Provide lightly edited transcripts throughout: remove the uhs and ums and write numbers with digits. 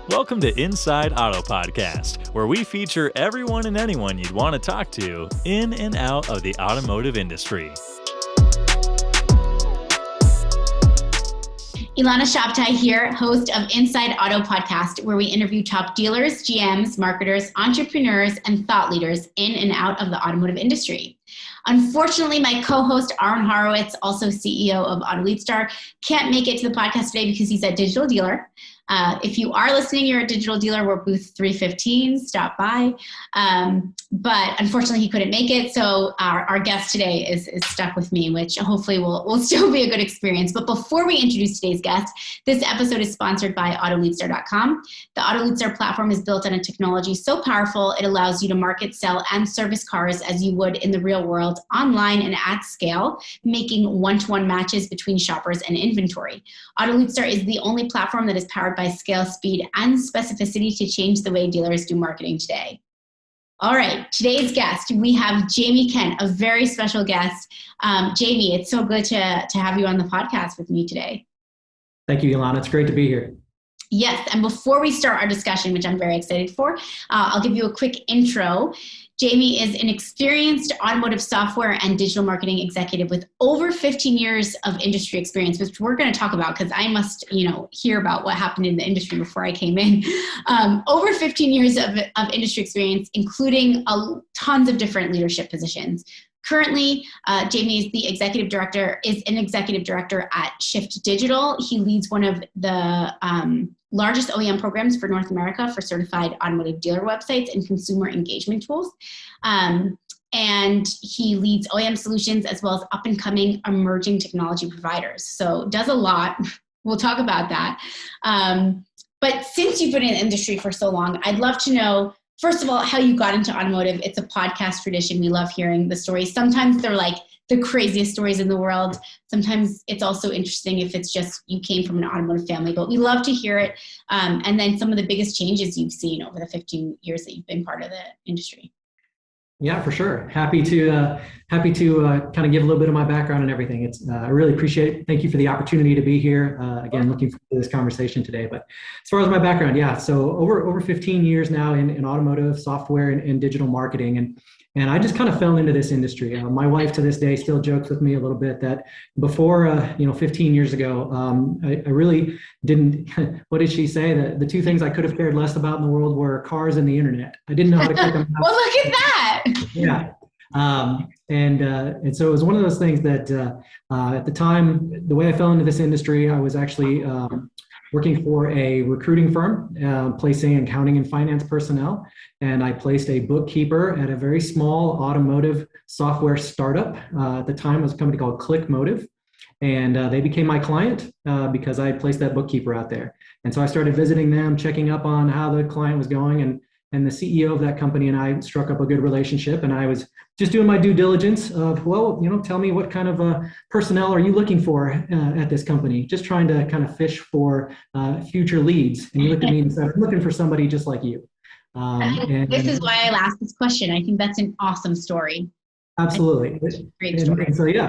Welcome to Inside Auto Podcast, where we feature everyone and anyone you'd want to talk to in and out of the automotive industry. Ilana Shabtai here, host of Inside Auto Podcast, where we interview top dealers, GMs, marketers, entrepreneurs, and thought leaders in and out of the automotive industry. Unfortunately, my co-host, Aaron Horowitz, also CEO of Automotive, can't make it to the podcast today because he's at Digital Dealer. If you are listening, you're at Digital Dealer, we're booth 315, stop by. But unfortunately, he couldn't make it, so our guest today is stuck with me, which hopefully will still be a good experience. But before we introduce today's guest, this episode is sponsored by AutoLeadStar.com. The AutoLeadStar platform is built on a technology so powerful, it allows you to market, sell, and service cars as you would in the real world, online and at scale, making one-to-one matches between shoppers and inventory. AutoLeadStar is the only platform that is powered by scale, speed, and specificity to change the way dealers do marketing today. All right, today's guest, we have Jamie Kent, a very special guest. Jamie, it's so good to have you on the podcast with me today. Thank you, Ilana. It's great to be here. Yes, and before we start our discussion, which I'm very excited for, I'll give you a quick intro. Jamie is an experienced automotive software and digital marketing executive with over 15 years of industry experience, which we're going to talk about because I must, hear about what happened in the industry before I came in. Over 15 years of industry experience, including tons of different leadership positions. Currently, Jamie is an executive director at Shift Digital. He leads one of the largest OEM programs for North America for certified automotive dealer websites and consumer engagement tools. And he leads OEM solutions as well as up-and-coming emerging technology providers. So does a lot. We'll talk about that. But since you've been in the industry for so long, I'd love to know, first of all, how you got into automotive. It's a podcast tradition. We love hearing the stories. Sometimes they're like the craziest stories in the world. Sometimes it's also interesting if it's just you came from an automotive family, but we love to hear it. And then some of the biggest changes you've seen over the 15 years that you've been part of the industry. Yeah, for sure. Happy to kind of give a little bit of my background and everything. I really appreciate it. Thank you for the opportunity to be here. Again, looking forward to this conversation today. But as far as my background, yeah, so over 15 years now in automotive software and digital marketing, and I just kind of fell into this industry. My wife to this day still jokes with me a little bit that before 15 years ago, I really didn't. What did she say? The two things I could have cared less about in the world were cars and the internet. I didn't know how to click them out. Well, look at that. Yeah. And so it was one of those things that at the time, the way I fell into this industry, I was actually working for a recruiting firm, placing accounting and finance personnel. And I placed a bookkeeper at a very small automotive software startup. At the time, it was a company called ClickMotive. And they became my client because I had placed that bookkeeper out there. And so I started visiting them, checking up on how the client was going. And the CEO of that company and I struck up a good relationship. And I was just doing my due diligence of, tell me what kind of personnel are you looking for at this company? Just trying to kind of fish for future leads. And he looked at me and said, I'm looking for somebody just like you. This is why I asked this question. I think that's an awesome story. Absolutely. Great story.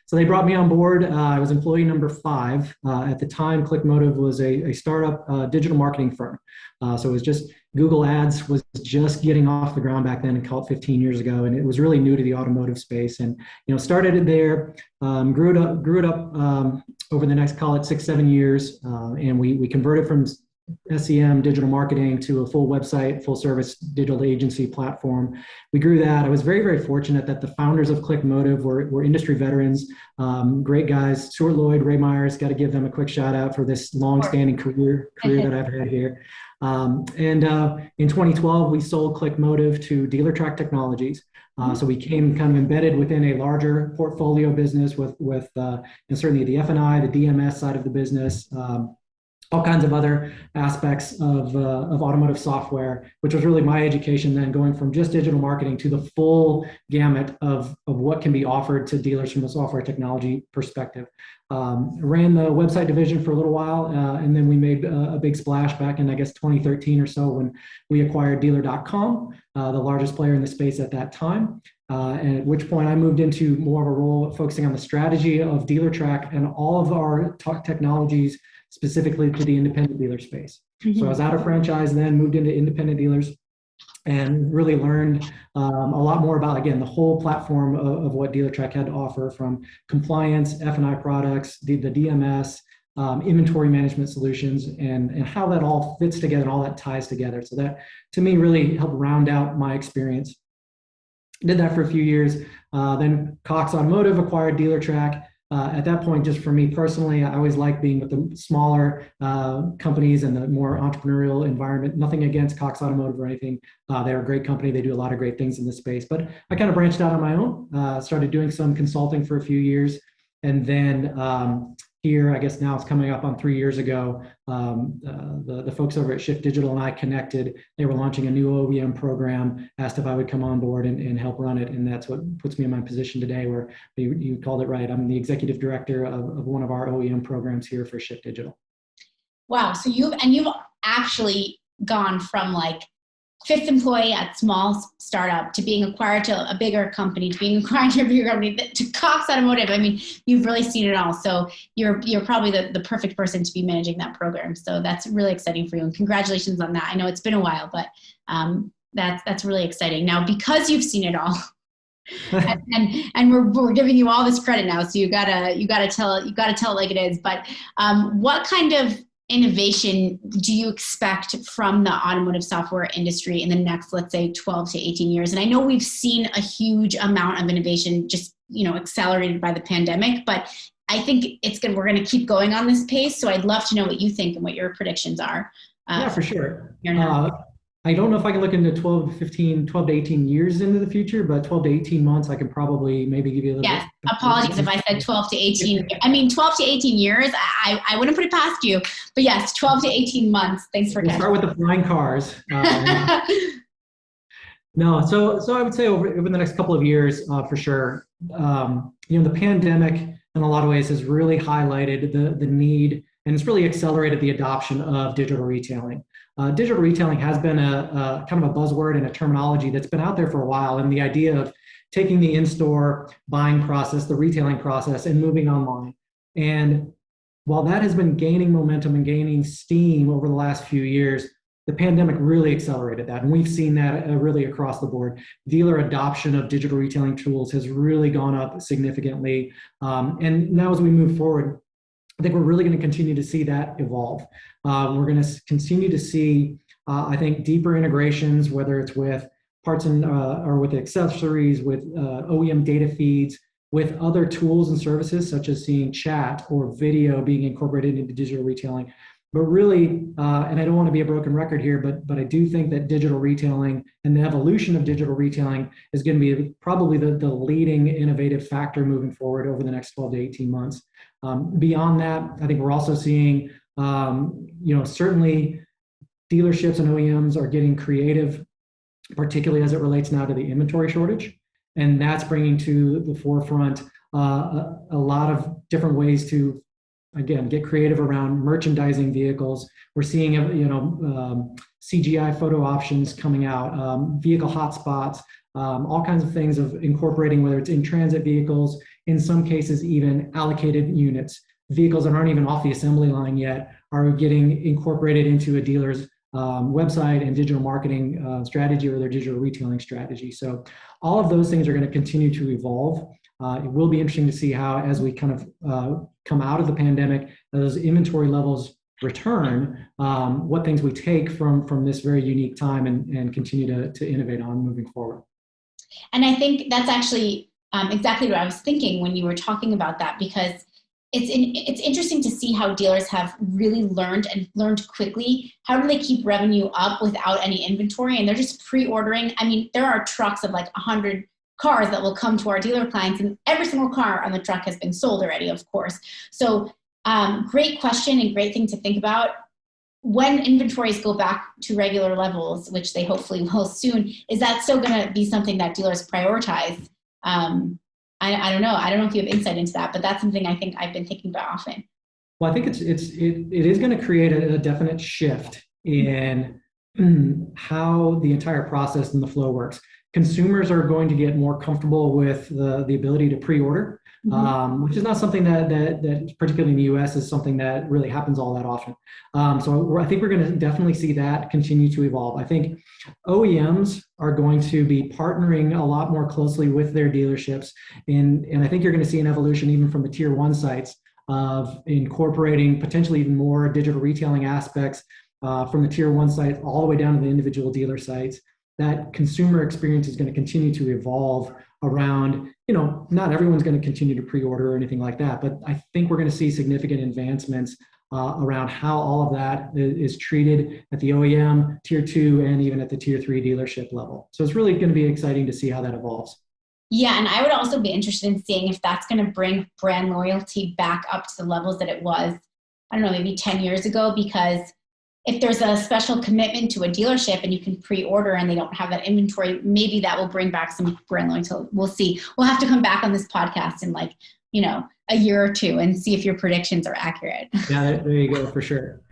So they brought me on board. I was employee number 5. At the time, ClickMotive was a startup digital marketing firm. So it was just Google Ads was just getting off the ground back then, and called 15 years ago, and it was really new to the automotive space. And started it there, grew it up over the next, call it 6-7 years, and we converted from SEM digital marketing to a full website, full service digital agency platform. We grew that. I was very, very fortunate that the founders of ClickMotive were industry veterans, great guys. Stuart Lloyd, Ray Myers, got to give them a quick shout out for this long-standing career that I've had here. And in 2012, we sold ClickMotive to Dealertrack Technologies. So we came kind of embedded within a larger portfolio business with certainly the F&I, the DMS side of the business, all kinds of other aspects of automotive software, which was really my education then, going from just digital marketing to the full gamut of what can be offered to dealers from a software technology perspective. Ran the website division for a little while, and then we made a big splash back in, I guess, 2013 or so when we acquired Dealer.com, the largest player in the space at that time. And at which point I moved into more of a role focusing on the strategy of Dealertrack and all of our technologies specifically to the independent dealer space. Mm-hmm. So I was out of franchise then, moved into independent dealers, and really learned a lot more about, again, the whole platform of what Dealertrack had to offer, from compliance, F&I products, the DMS, inventory management solutions, and how that all fits together and all that ties together. So that, to me, really helped round out my experience. Did that for a few years. Then Cox Automotive acquired Dealertrack. At that point, just for me personally, I always liked being with the smaller companies and the more entrepreneurial environment. Nothing against Cox Automotive or anything. They're a great company. They do a lot of great things in this space. But I kind of branched out on my own, started doing some consulting for a few years. And then here, I guess now it's coming up on 3 years ago, the folks over at Shift Digital and I connected. They were launching a new OEM program, asked if I would come on board and help run it. And that's what puts me in my position today, where you called it right. I'm the executive director of one of our OEM programs here for Shift Digital. Wow. So you've actually gone from like fifth employee at small startup to being acquired to a bigger company, to being acquired to a bigger company, to Cox Automotive. I mean, you've really seen it all. So you're probably the perfect person to be managing that program. So that's really exciting for you, and congratulations on that. I know it's been a while, but that's really exciting. Now, because you've seen it all, and we're giving you all this credit now, so you gotta tell it like it is. But what kind of innovation do you expect from the automotive software industry in the next, let's say, 12 to 18 years? And I know we've seen a huge amount of innovation just, accelerated by the pandemic, but I think we're going to keep going on this pace. So I'd love to know what you think and what your predictions are. Yeah, for sure. I don't know if I can look into 12 to 18 years into the future, but 12 to 18 months, I could probably maybe give you a little bit. Apologies if I said 12 to 18. I mean, 12 to 18 years, I wouldn't put it past you. But yes, 12 to 18 months. Thanks for catching. Start with the flying cars. No, so I would say over the next couple of years, for sure. The pandemic, in a lot of ways, has really highlighted the need, and it's really accelerated the adoption of digital retailing. Digital retailing has been a kind of a buzzword and a terminology that's been out there for a while, and the idea of taking the in-store buying process, the retailing process, and moving online. And while that has been gaining momentum and gaining steam over the last few years, the pandemic really accelerated that. And we've seen that really across the board. Dealer adoption of digital retailing tools has really gone up significantly. And now as we move forward, I think we're really going to continue to see that evolve. We're going to continue to see, I think, deeper integrations, whether it's with parts or with accessories, with OEM data feeds, with other tools and services, such as seeing chat or video being incorporated into digital retailing. But really, and I don't want to be a broken record here, but I do think that digital retailing and the evolution of digital retailing is going to be probably the leading innovative factor moving forward over the next 12 to 18 months. Beyond that, I think we're also seeing, certainly dealerships and OEMs are getting creative, particularly as it relates now to the inventory shortage. And that's bringing to the forefront a lot of different ways to, again, get creative around merchandising vehicles. We're seeing, CGI photo options coming out, vehicle hotspots, all kinds of things of incorporating, whether it's in transit vehicles, in some cases even allocated units. Vehicles that aren't even off the assembly line yet are getting incorporated into a dealer's website and digital marketing strategy or their digital retailing strategy. So all of those things are going to continue to evolve. It will be interesting to see how, as we kind of come out of the pandemic, those inventory levels return, what things we take from this very unique time and continue to innovate on moving forward. And I think that's actually exactly what I was thinking when you were talking about that, because it's interesting to see how dealers have really learned quickly. How do they keep revenue up without any inventory? And they're just pre-ordering. I mean, there are trucks of like 100 cars that will come to our dealer clients, and every single car on the truck has been sold already, of course. So great question and great thing to think about. When inventories go back to regular levels, which they hopefully will soon, is that still going to be something that dealers prioritize? I don't know. I don't know if you have insight into that, but that's something I think I've been thinking about often. Well, I think it is going to create a definite shift in how the entire process and the flow works. Consumers are going to get more comfortable with the ability to pre-order. which is not something that particularly in the US is something that really happens all that often. So I think we're going to definitely see that continue to evolve. I think OEMs are going to be partnering a lot more closely with their dealerships, and I think you're going to see an evolution even from the tier one sites of incorporating potentially even more digital retailing aspects from the tier one sites all the way down to the individual dealer sites. That consumer experience is going to continue to evolve around, not everyone's going to continue to pre-order or anything like that, but I think we're going to see significant advancements around how all of that is treated at the OEM, tier two, and even at the tier three dealership level. So it's really going to be exciting to see how that evolves. Yeah, and I would also be interested in seeing if that's going to bring brand loyalty back up to the levels that it was, I don't know, maybe 10 years ago, because if there's a special commitment to a dealership and you can pre-order and they don't have that inventory, maybe that will bring back some brand loyalty. We'll see. We'll have to come back on this podcast in a year or two and see if your predictions are accurate. Yeah, there you go, for sure.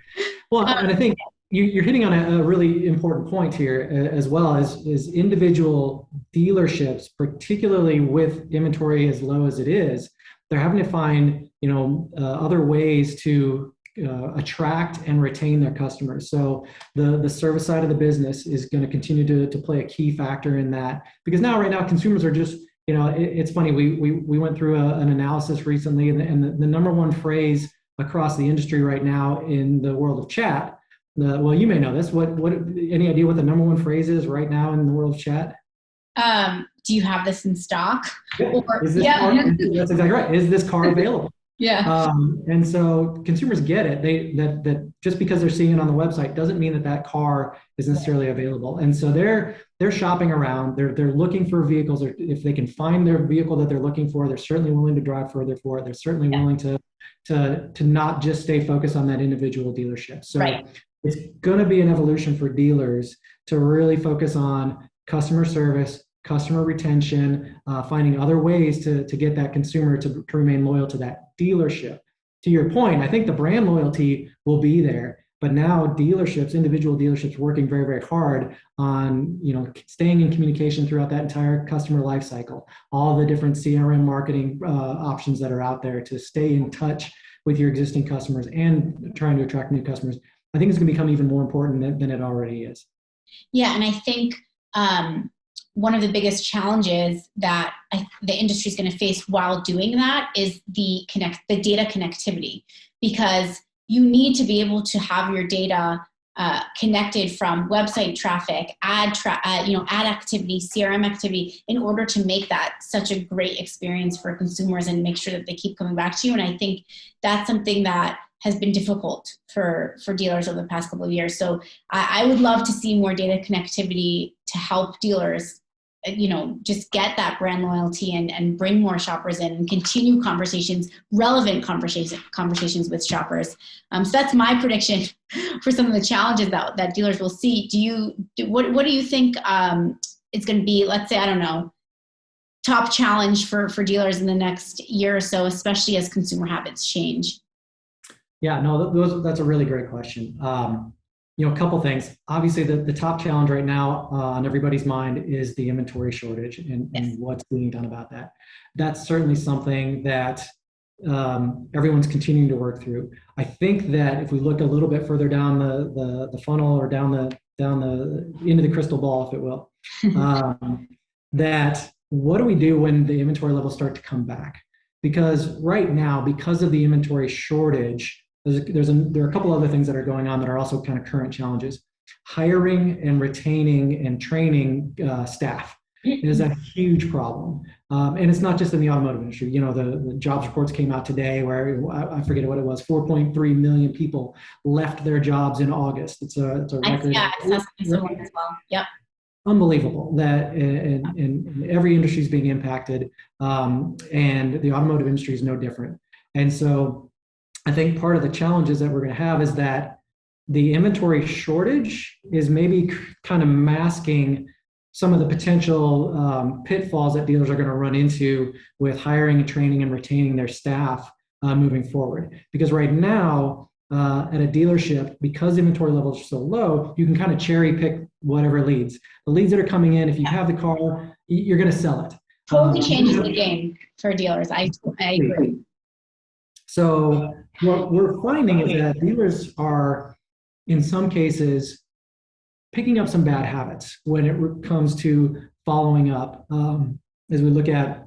Well, and I think you're hitting on a really important point here, as well as individual dealerships, particularly with inventory as low as it is, they're having to find other ways to attract and retain their customers. So the service side of the business is going to continue to play a key factor in that, because right now consumers are just, it's funny, we went through an analysis recently, and the number one phrase across the industry right now in the world of chat, well, you may know this, what any idea what the number one phrase is right now in the world of chat? Do you have this in stock? Yeah. That's exactly right. Is this car available? Yeah. And so consumers get it. That just because they're seeing it on the website doesn't mean that car is necessarily available. And so they're shopping around. They're looking for vehicles. Or if they can find their vehicle that they're looking for, they're certainly willing to drive further for it. They're certainly willing to not just stay focused on that individual dealership. So it's going to be an evolution for dealers to really focus on customer service, customer retention, finding other ways to get that consumer to remain loyal to that dealership. To your point, I think the brand loyalty will be there, but now individual dealerships working very, very hard on, staying in communication throughout that entire customer life cycle, all the different CRM marketing options that are out there to stay in touch with your existing customers and trying to attract new customers. I think it's going to become even more important than it already is. Yeah, and I think one of the biggest challenges that the industry is going to face while doing that is the data connectivity, because you need to be able to have your data connected from website traffic, ad activity, CRM activity, in order to make that such a great experience for consumers and make sure that they keep coming back to you. And I think that's something that has been difficult for dealers over the past couple of years. So I would love to see more data connectivity to help dealers, just get that brand loyalty and bring more shoppers in and continue relevant conversations with shoppers. So that's my prediction for some of the challenges that dealers will see. What do you think it's going to be, let's say, I don't know, top challenge for dealers in the next year or so, especially as consumer habits change? Yeah, no, that's a really great question. A couple things. Obviously, the top challenge right now on everybody's mind is the inventory shortage and what's being done about that. That's certainly something that everyone's continuing to work through. I think that if we look a little bit further down the funnel, or down the into the crystal ball, if it will, that what do we do when the inventory levels start to come back? Because right now, because of the inventory shortage, there are a couple other things that are going on that are also kind of current challenges. Hiring and retaining and training staff is a huge problem. And it's not just in the automotive industry. The jobs reports came out today where, I forget what it was, 4.3 million people left their jobs in August. It's a record. Yeah, I saw something as well. Yep. Unbelievable that in every industry is being impacted, and the automotive industry is no different. And so I think part of the challenges that we're going to have is that the inventory shortage is maybe kind of masking some of the potential pitfalls that dealers are going to run into with hiring and training and retaining their staff moving forward. Because right now, at a dealership, because inventory levels are so low, you can kind of cherry pick whatever leads. The leads that are coming in, if you have the car, you're going to sell it. Totally changes the game. for dealers. I agree. So what we're finding is that dealers are, in some cases, picking up some bad habits when it comes to following up. As we look at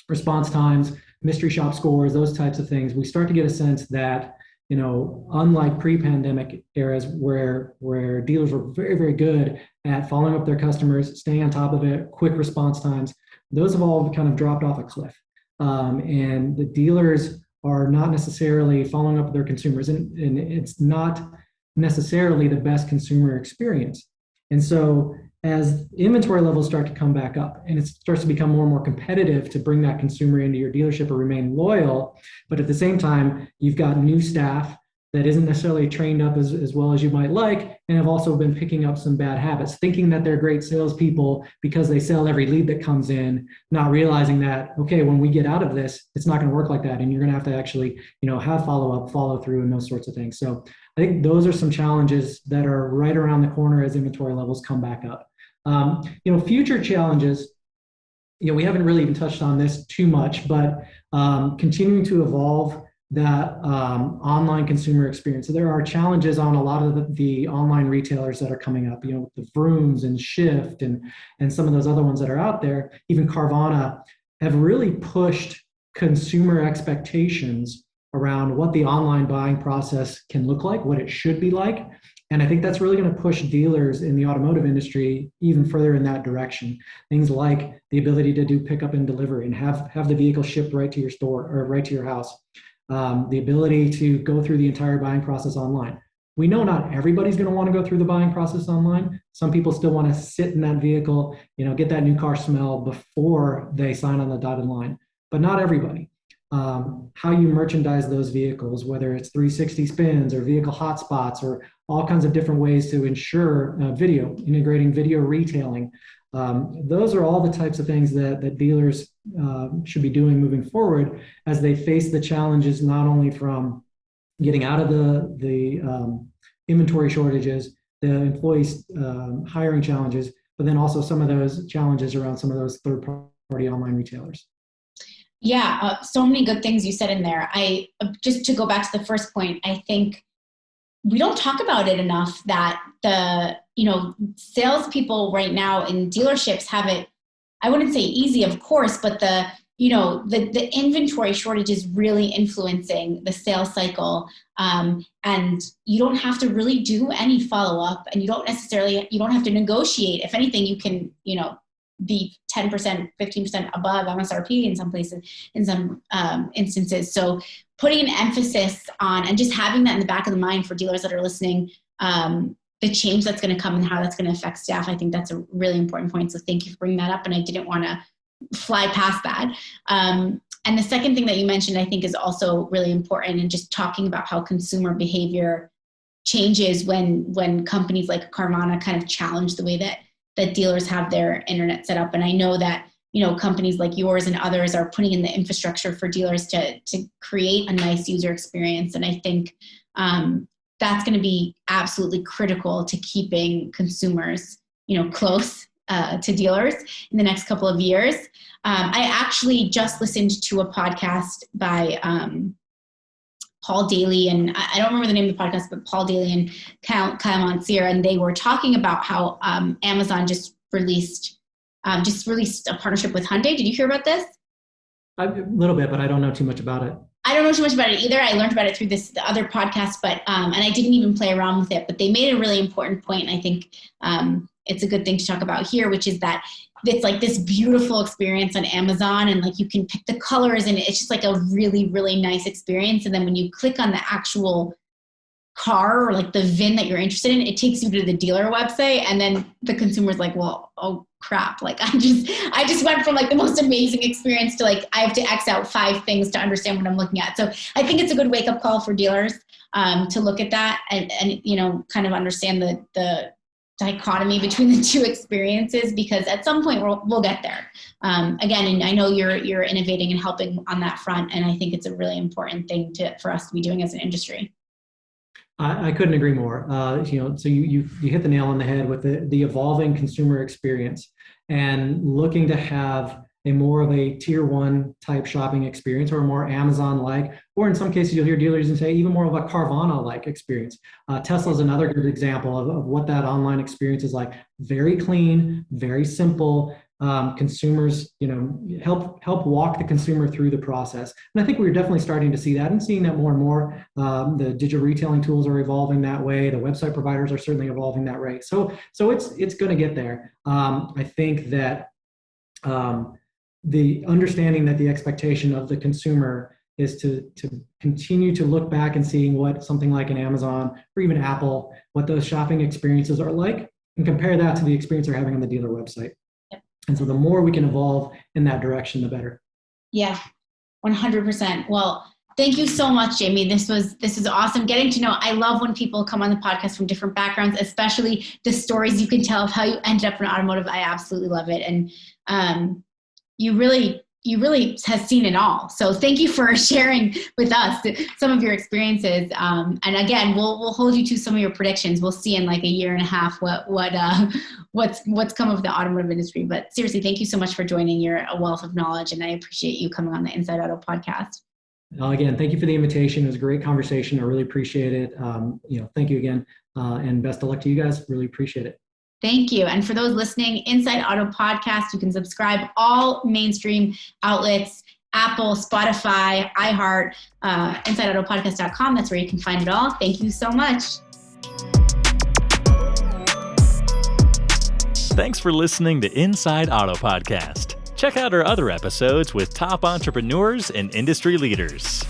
response times, mystery shop scores, those types of things, we start to get a sense that, unlike pre-pandemic eras where dealers were very, very good at following up their customers, staying on top of it, quick response times, those have all kind of dropped off a cliff. And the dealers are not necessarily following up with their consumers, and it's not necessarily the best consumer experience. And so as inventory levels start to come back up and it starts to become more and more competitive to bring that consumer into your dealership or remain loyal, but at the same time, you've got new staff that isn't necessarily trained up as well as you might like, and have also been picking up some bad habits, thinking that they're great salespeople because they sell every lead that comes in, not realizing that, okay, when we get out of this, it's not going to work like that. And you're going to have to actually, have follow-up, follow through, and those sorts of things. So I think those are some challenges that are right around the corner as inventory levels come back up. Future challenges, we haven't really even touched on this too much, but continuing to evolve that online consumer experience. So there are challenges on a lot of the online retailers that are coming up, the Vrooms and Shift and some of those other ones that are out there, even Carvana, have really pushed consumer expectations around what the online buying process can look like, what it should be like. And I think that's really going to push dealers in the automotive industry even further in that direction. Things like the ability to do pickup and delivery and have the vehicle shipped right to your store or right to your house. The ability to go through the entire buying process online. We know not everybody's going to want to go through the buying process online. Some people still want to sit in that vehicle, get that new car smell before they sign on the dotted line, but not everybody. How you merchandise those vehicles, whether it's 360 spins or vehicle hotspots or all kinds of different ways to ensure integrating video retailing. Those are all the types of things that dealers should be doing moving forward as they face the challenges not only from getting out of the inventory shortages, the employees hiring challenges, but then also some of those challenges around some of those third-party online retailers. Yeah, so many good things you said in there. Just to go back to the first point, I think we don't talk about it enough that the salespeople right now in dealerships have it, I wouldn't say easy, of course, but the inventory shortage is really influencing the sales cycle. And you don't have to really do any follow-up, and you don't have to negotiate. If anything, you can, be 10%, 15% above MSRP in some places, in some instances. So putting an emphasis on, and just having that in the back of the mind for dealers that are listening, the change that's going to come and how that's going to affect staff, I think that's a really important point. So thank you for bringing that up. And I didn't want to fly past that. And the second thing that you mentioned, I think, is also really important, and just talking about how consumer behavior changes when companies like Carvana kind of challenge the way that dealers have their internet set up. And I know that, companies like yours and others are putting in the infrastructure for dealers to create a nice user experience. And I think that's going to be absolutely critical to keeping consumers, close to dealers in the next couple of years. I actually just listened to a podcast by Paul Daly, and I don't remember the name of the podcast, but Paul Daly and Kyle Monsier, and they were talking about how Amazon just released a partnership with Hyundai. Did you hear about this? A little bit, but I don't know too much about it. I don't know too much about it either. I learned about it through the other podcast, but and I didn't even play around with it. But they made a really important point, and I think it's a good thing to talk about here, which is that it's like this beautiful experience on Amazon, and like you can pick the colors, and it's just like a really, really nice experience. And then when you click on the actual car or like the VIN that you're interested in, it takes you to the dealer website, and then the consumer's like, well, oh crap, like I just went from like the most amazing experience to like I have to X out 5 things to understand what I'm looking at. So I think it's a good wake up call for dealers to look at that and kind of understand the dichotomy between the two experiences, because at some point we'll get there. Again, and I know you're innovating and helping on that front, and I think it's a really important thing for us to be doing as an industry. I couldn't agree more. So you hit the nail on the head with the evolving consumer experience and looking to have more of a tier one type shopping experience, or a more Amazon-like, or in some cases you'll hear dealers and say even more of a Carvana-like experience. Tesla is another good example of what that online experience is like. Very clean, very simple. Consumers, help walk the consumer through the process. And I think we're definitely starting to see that and seeing that more and more. The digital retailing tools are evolving that way. The website providers are certainly evolving that way. So it's going to get there. I think that the understanding that the expectation of the consumer is to continue to look back and seeing what something like an Amazon or even Apple, what those shopping experiences are like, and compare that to the experience they're having on the dealer website. And so the more we can evolve in that direction, the better. Yeah, 100%. Well, thank you so much, Jamie. This is awesome. Getting to know, I love when people come on the podcast from different backgrounds, especially the stories you can tell of how you ended up in automotive. I absolutely love it. And you really has seen it all. So thank you for sharing with us some of your experiences. And again, we'll hold you to some of your predictions. We'll see in like a year and a half what's come of the automotive industry. But seriously, thank you so much for joining. You're a wealth of knowledge, and I appreciate you coming on the Inside Auto podcast. Again, thank you for the invitation. It was a great conversation. I really appreciate it. Thank you again, and best of luck to you guys. Really appreciate it. Thank you. And for those listening, Inside Auto Podcast, you can subscribe all mainstream outlets, Apple, Spotify, iHeart, InsideAutoPodcast.com. That's where you can find it all. Thank you so much. Thanks for listening to Inside Auto Podcast. Check out our other episodes with top entrepreneurs and industry leaders.